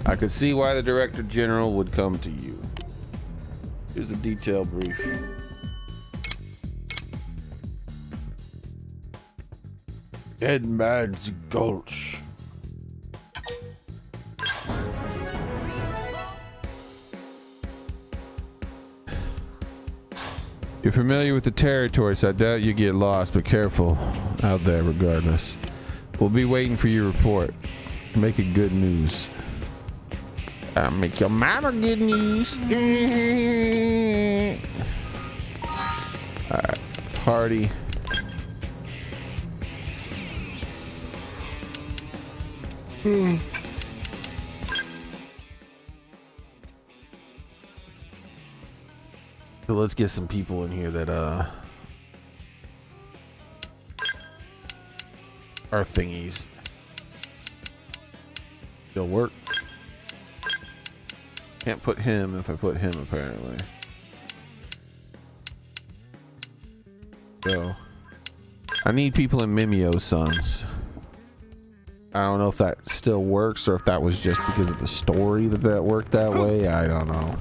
S1: I could see why the Director General would come to you. Here's the detailed brief. Dead Man's Gulch. You're familiar with the territory, so I doubt you get lost, but careful out there regardless. We'll be waiting for your report. Make it good news. I'll make your mama good news. Alright, party. So let's get some people in here that are thingies. They'll work. Can't put him if I put him apparently. Go. I need people in Mimio's sons. I don't know if that still works or if that was just because of the story that worked that way. I don't know.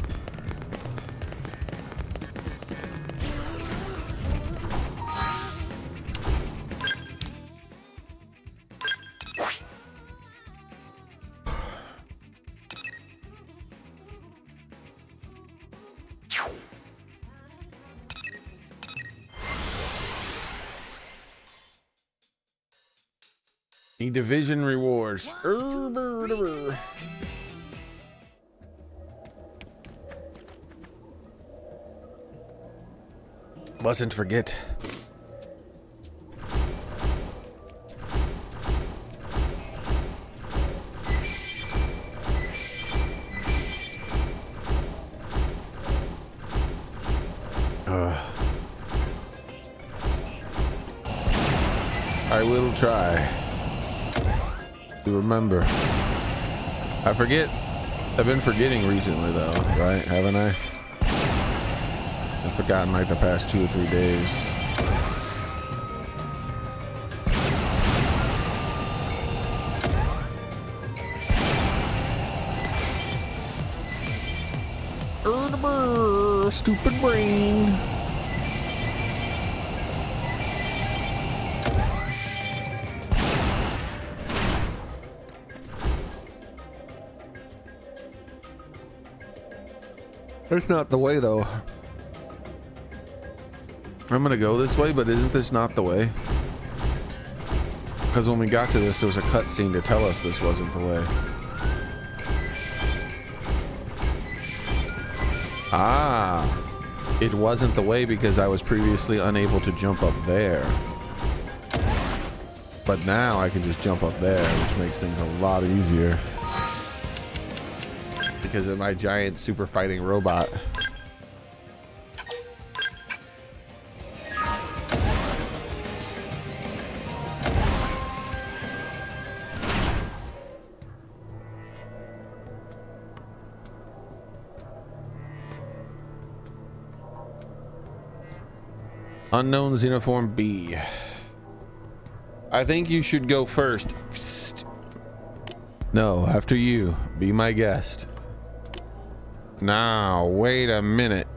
S1: Division rewards. Mustn't forget. I will try to remember. I forget. I've been forgetting recently though, right? Haven't I? I've forgotten like the past 2 or 3 days. Stupid brain. That's not the way though. I'm gonna go this way, but isn't this not the way? Because when we got to this, there was a cutscene to tell us this wasn't the way. Ah, it wasn't the way because I was previously unable to jump up there. But now I can just jump up there, which makes things a lot easier. Because of my giant super fighting robot. Unknown Xenoform B. I think you should go first. Psst. No, after you. Be my guest. Now, wait a minute.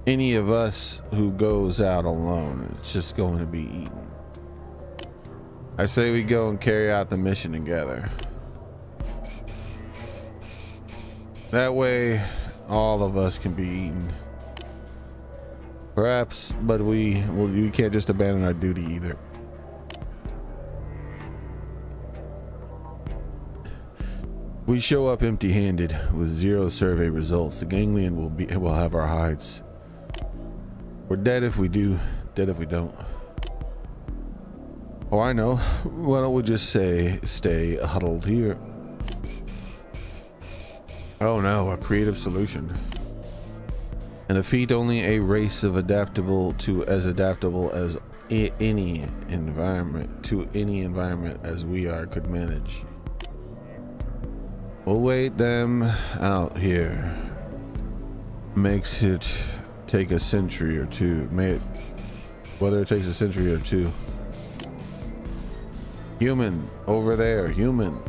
S1: Any of us who goes out alone, it's just going to be eaten. I say we go and carry out the mission together. That way, all of us can be eaten. Perhaps, but we can't just abandon our duty either. We show up empty-handed with 0 survey results. The ganglion will have our hides. We're dead if we do, dead if we don't. Oh, I know. Why don't we just stay huddled here? Oh no, a creative solution. And defeat only a race of adaptable as any environment as we are could manage. We'll wait them out here. Makes it take a century or two. Whether it takes a century or two. Human, over there, human.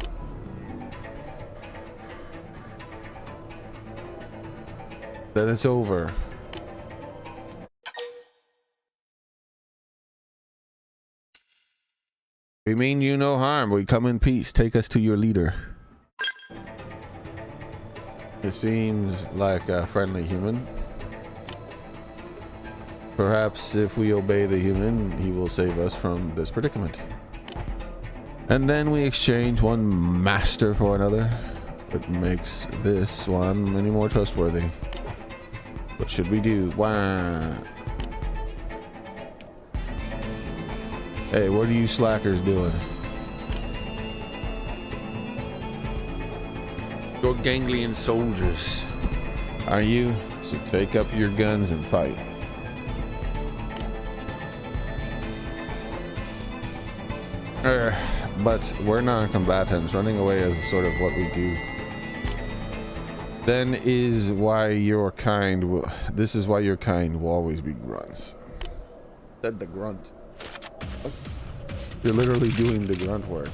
S1: Then it's over. We mean you no harm. We come in peace. Take us to your leader. It seems like a friendly human. Perhaps if we obey the human, he will save us from this predicament. And then we exchange one master for another. It makes this one many more trustworthy. What should we do? Why? Hey, what are you slackers doing? You're ganglion soldiers, are you? So take up your guns and fight. But we're non-combatants. Running away is sort of what we do. Then is why your kind will. This is why your kind will always be grunts. Said the grunt. You're literally doing the grunt work.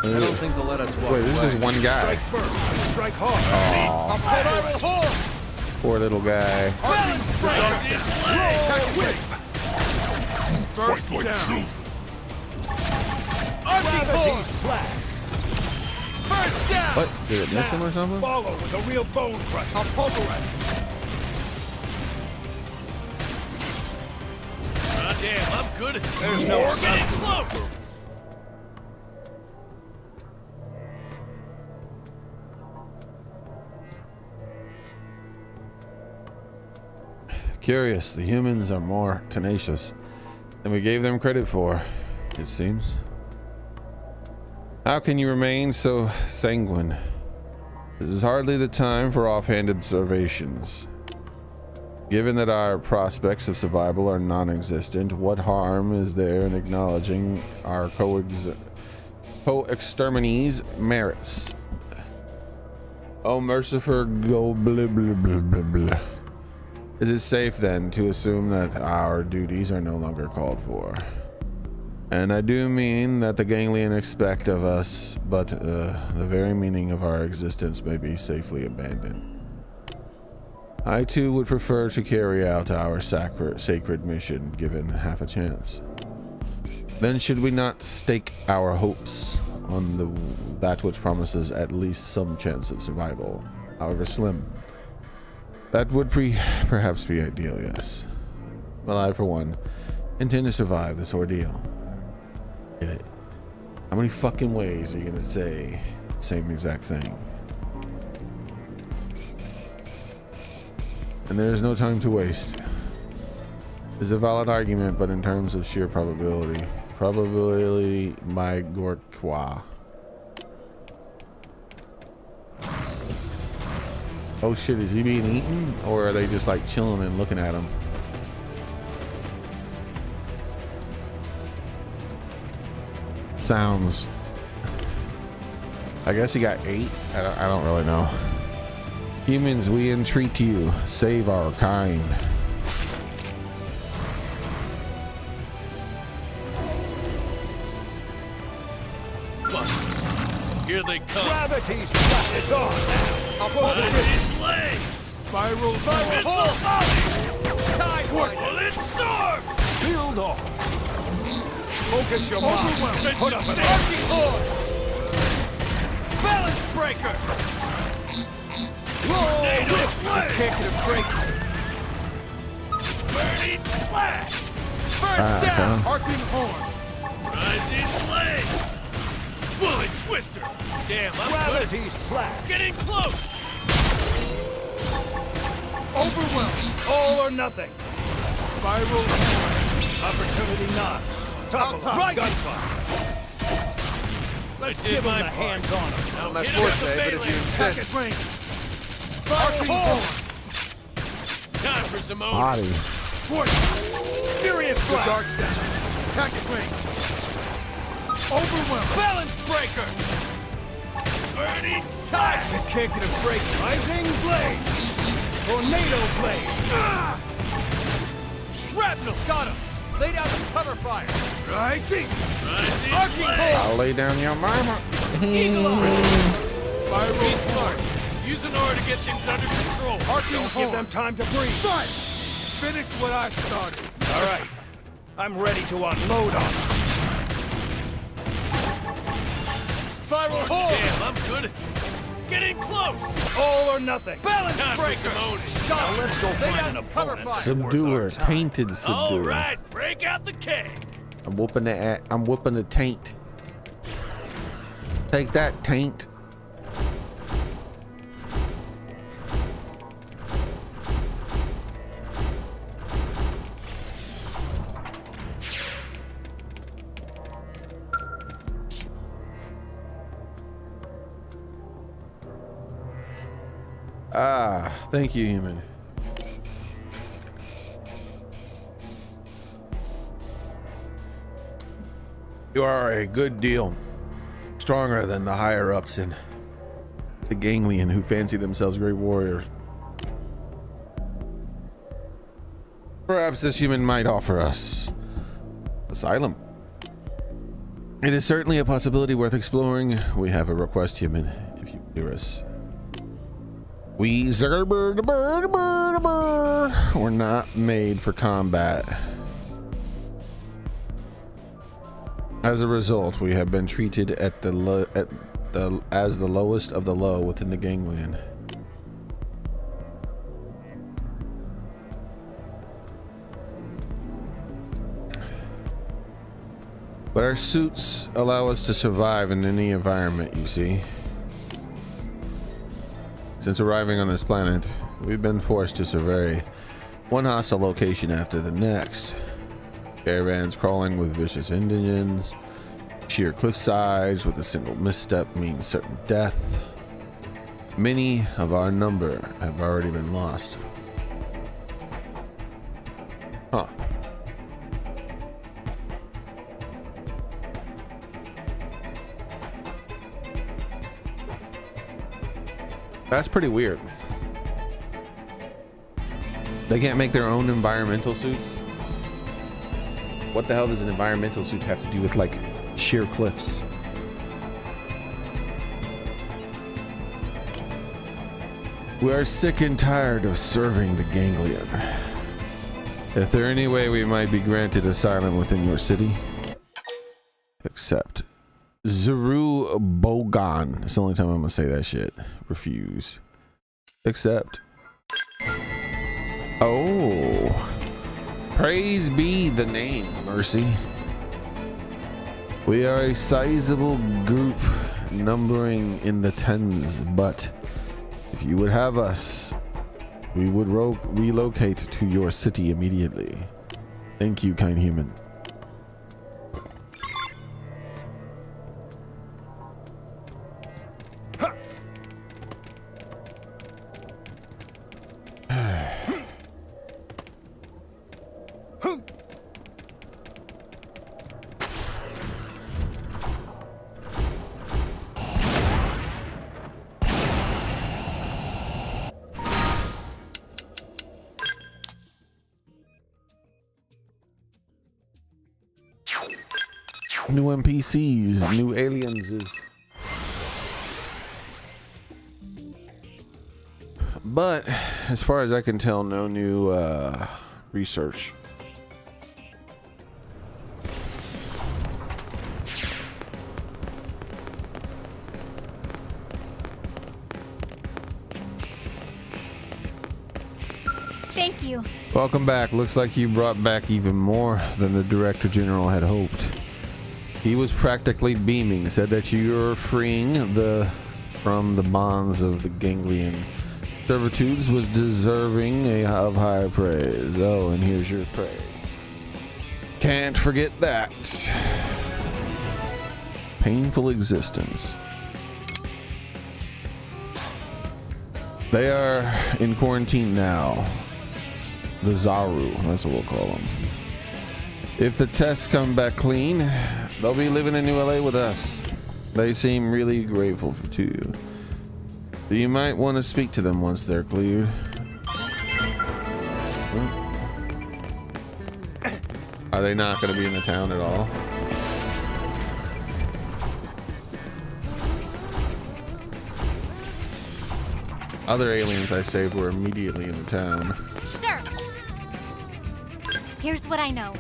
S6: I don't think they'll let us walk.
S1: Wait, this is just one guy.
S8: Strike first, strike hard.
S1: Oh, poor little guy.
S8: First down. Gravity's flat. First down.
S1: What? Did it miss him or something?
S8: Follow with a real bone crush. I'll pulverize him. Damn, I'm good. There's no close.
S1: Curious, the humans are more tenacious than we gave them credit for, it seems. How can you remain so sanguine? This is hardly the time for offhand observations. Given that our prospects of survival are non-existent, what harm is there in acknowledging our co-exterminee's merits? Oh, merciful go blah blah blah blah blah. Is it safe then to assume that our duties are no longer called for? And I do mean that the ganglion expect of us, but the very meaning of our existence may be safely abandoned. I too would prefer to carry out our sacred mission given half a chance. Then should we not stake our hopes on that which promises at least some chance of survival, however slim? That would perhaps be ideal, yes. Well, I, for one, intend to survive this ordeal. Get it? How many fucking ways are you gonna say the same exact thing? And there's no time to waste. It's a valid argument, but in terms of sheer probability, my gorqua. Oh shit, is he being eaten? Or are they just like chilling and looking at him? Sounds. I guess he got 8. I don't really know. Humans, we entreat you, save our kind.
S8: Here they come. Gravity's flat. It's on now. I'll play. Spiral hole. Sideward. Storm. Field off. Focus your mind. Put up an arcing core. Balance breaker. Executive break. Burning slash. First down. Arcing horn. Rising blade. Bullet twister. Damn, I'm gravity good. Slash. Getting close. Overwhelm. All or nothing. Spiral. Opportunity knocks. Top right. Gunfire. Let's give him the hands on him.
S9: Not my forte, but if you insist.
S8: Time for some
S1: Body.
S8: Force. Furious blast. Dark step. Tactic range. Overwhelm. Balance breaker. Burning sight. Executive break. Rising blade. Tornado blade. Shrapnel. Got him. Lay down the cover fire. Rising. Arcing blade.
S1: I'll lay down your mama.
S8: Spiral. Be smart. Use an aura to get things under control. Don't give them time to breathe. Fine. Finish what I started. All right. I'm ready to unload on them. Spiral hole. Damn, I'm good at this. Getting close. All or nothing. Balance breaker. Now let's go find an opponent.
S1: Subduer. Tainted subduer.
S8: All right. Break out the keg.
S1: I'm whooping the taint. Take that, taint. Ah, thank you, human. You are a good deal stronger than the higher ups in the ganglion who fancy themselves great warriors. Perhaps this human might offer us asylum. It is certainly a possibility worth exploring. We have a request, human, if you hear us. We're not made for combat. As a result, we have been treated as the lowest of the low within the ganglion. But our suits allow us to survive in any environment, you see. Since arriving on this planet, we've been forced to survey one hostile location after the next. Caravans crawling with vicious Indians, sheer cliff sides with a single misstep means certain death. Many of our number have already been lost. Huh. That's pretty weird. They can't make their own environmental suits? What the hell does an environmental suit have to do with, like, sheer cliffs? We are sick and tired of serving the ganglion. If there any way we might be granted asylum within your city, accept. Zeru Bogan. It's the only time I'm gonna say that shit. Refuse. Accept. Oh. Praise be the name, Mercy. We are a sizable group numbering in the tens, but if you would have us, we would relocate to your city immediately. Thank you, kind human. New NPCs, new aliens but as far as I can tell, no new research. Welcome back. Looks like you brought back even more than the Director General had hoped. He was practically beaming, said that you're freeing from the bonds of the ganglion servitudes was deserving of high praise. Oh, and here's your prey. Can't forget that. Painful existence. They are in quarantine now. The Zaru, that's what we'll call them. If the tests come back clean, they'll be living in New LA with us. They seem really grateful to you. So you might want to speak to them once they're cleared. Are they not going to be in the town at all? Other aliens I saved were immediately in the town.
S5: Sir! Here's what I know.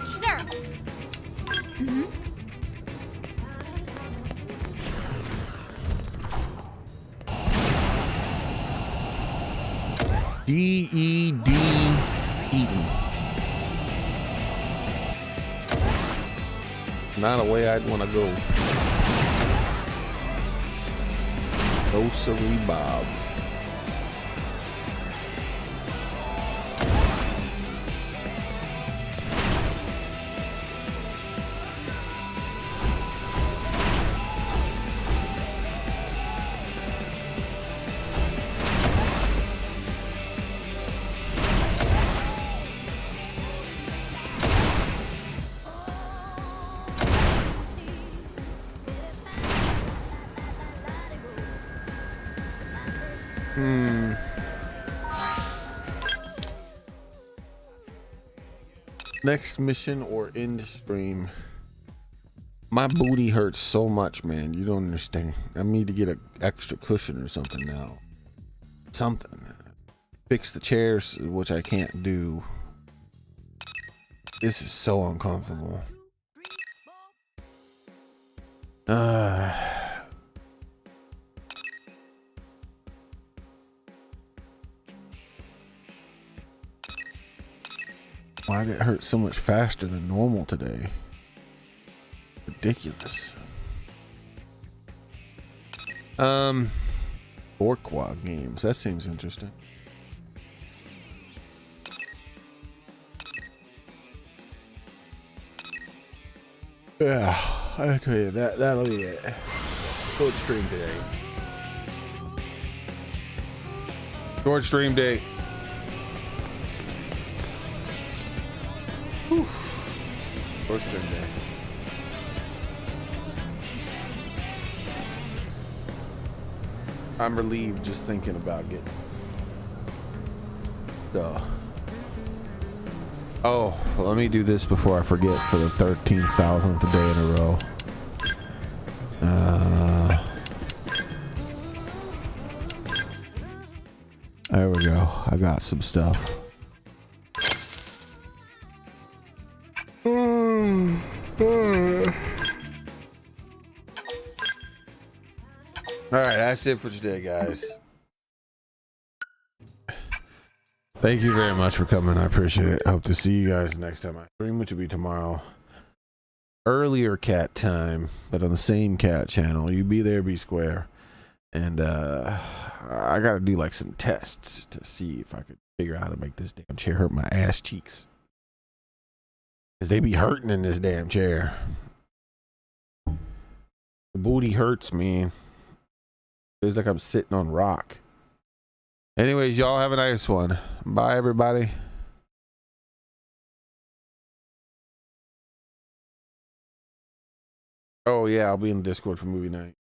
S5: Sir! Mm-hmm.
S1: D-E-D Eaton. Not a way I'd want to go. No siree, Bob. Next mission or end stream. My booty hurts so much, man. You don't understand. I need to get an extra cushion or something now. Something. Fix the chairs, which I can't do. This is so uncomfortable. Why did it hurt so much faster than normal today? Ridiculous. Orqua games. That seems interesting. Yeah, I tell you that'll be it. Short stream today. Short stream day. Whew. Short stream day. I'm relieved just thinking about getting. So. Oh, well, let me do this before I forget for the 13,000th day in a row. There we go. I got some stuff. All right, that's it for today, guys. Thank you very much for coming. I appreciate it. Hope to see you guys next time I stream, which will be tomorrow. Earlier cat time, but on the same cat channel. You be there, be square. And I gotta do like some tests to see if I could figure out how to make this damn chair hurt my ass cheeks. Cause they be hurting in this damn chair. The booty hurts, man. Feels like I'm sitting on rock. Anyways, y'all have a nice one. Bye, everybody. Oh, yeah, I'll be in Discord for movie night.